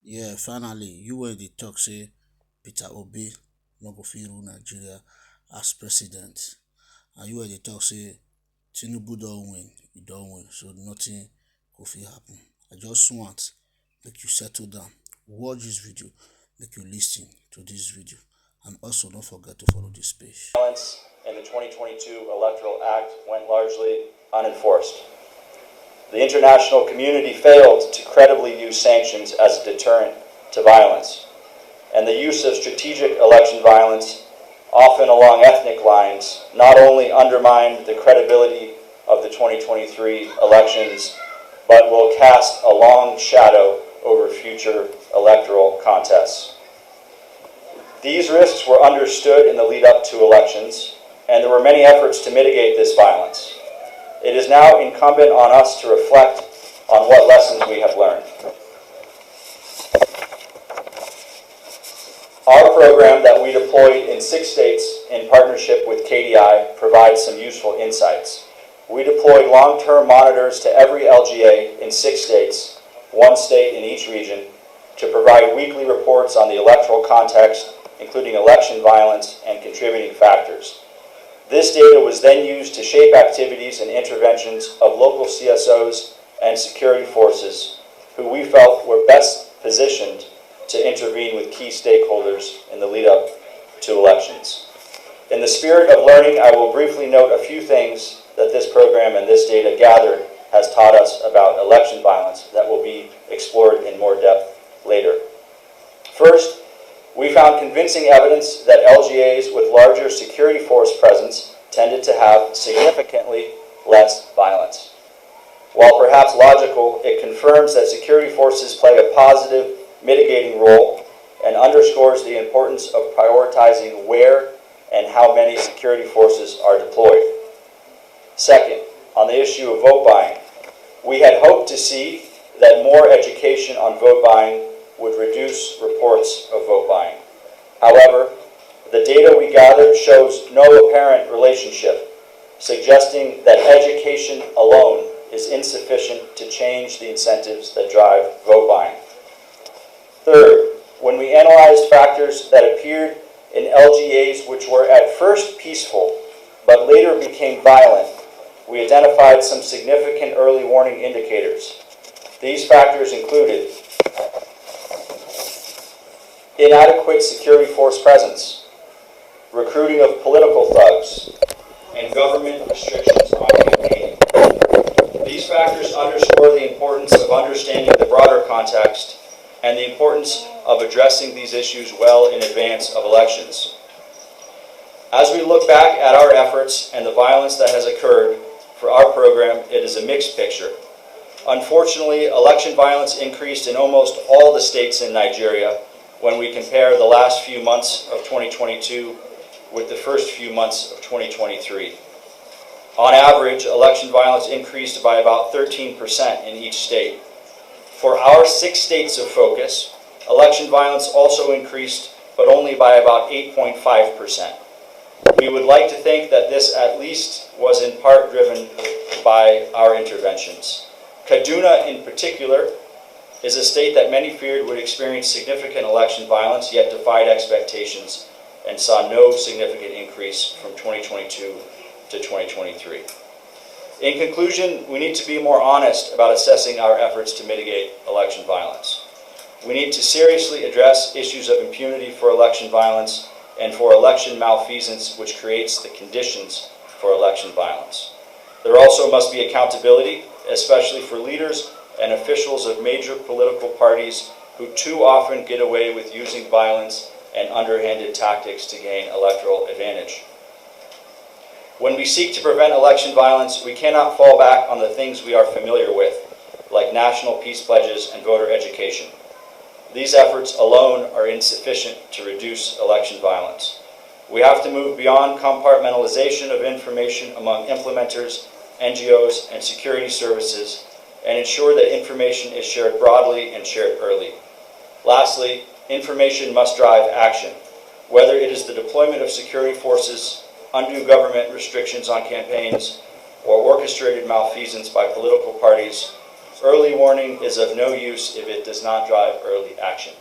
Yeah, finally, you were the talk say Peter Obi no go fit rule Nigeria as president. And you were the talk say Tinubu don't win, he don't win, so nothing go fit happen. I just want make you settle down, watch this video, make you listen to this video, and also don't forget to follow this page. Violence in the 2022 Electoral Act went largely unenforced. The international community failed to credibly use sanctions as a deterrent to violence, and the use of strategic election violence, often along ethnic lines, not only undermined the credibility of the 2023 elections, but will cast a long shadow over future electoral contests. These risks were understood in the lead up to elections, and there were many efforts to mitigate this violence. It is now incumbent on us to reflect on what lessons we have learned. Our program that we deployed in 6 states in partnership with KDI provides some useful insights. We deployed long-term monitors to every LGA in 6 states, 1 state in each region, to provide weekly reports on the electoral context, including election violence and contributing factors. This data was then used to shape activities and interventions of local CSOs and security forces who we felt were best positioned to intervene with key stakeholders in the lead up to elections. In the spirit of learning, I will briefly note a few things that this program and this data gathered has taught us about election violence that will be explored in more depth later. First, we found convincing evidence that LGAs with larger security force presence tended to have significantly less violence. While perhaps logical, it confirms that security forces play a positive mitigating role and underscores the importance of prioritizing where and how many security forces are deployed. Second, on the issue of vote buying, we had hoped to see that more education on vote buying would reduce reports of vote buying. However, the data we gathered shows no apparent relationship, suggesting that education alone is insufficient to change the incentives that drive vote buying. Third, when we analyzed factors that appeared in LGAs which were at first peaceful but later became violent, we identified some significant early warning indicators. These factors included inadequate security force presence, recruiting of political thugs, and government restrictions on campaigning. These factors underscore the importance of understanding the broader context and the importance of addressing these issues well in advance of elections. As we look back at our efforts and the violence that has occurred for our program, it is a mixed picture. Unfortunately, election violence increased in almost all the states in Nigeria when we compare the last few months of 2022 with the first few months of 2023. On average, election violence increased by about 13% in each state. For our 6 states of focus, election violence also increased, but only by about 8.5%. We would like to think that this at least was in part driven by our interventions. Kaduna in particular is a state that many feared would experience significant election violence, yet defied expectations and saw no significant increase from 2022 to 2023. In conclusion, we need to be more honest about assessing our efforts to mitigate election violence. We need to seriously address issues of impunity for election violence and for election malfeasance, which creates the conditions for election violence. There also must be accountability, especially for leaders and officials of major political parties who too often get away with using violence and underhanded tactics to gain electoral advantage. When we seek to prevent election violence, we cannot fall back on the things we are familiar with, like national peace pledges and voter education. These efforts alone are insufficient to reduce election violence. We have to move beyond compartmentalization of information among implementers, NGOs, and security services, and ensure that information is shared broadly and shared early. Lastly, information must drive action, whether it is the deployment of security forces, undue government restrictions on campaigns, or orchestrated malfeasance by political parties. Early warning is of no use if it does not drive early action.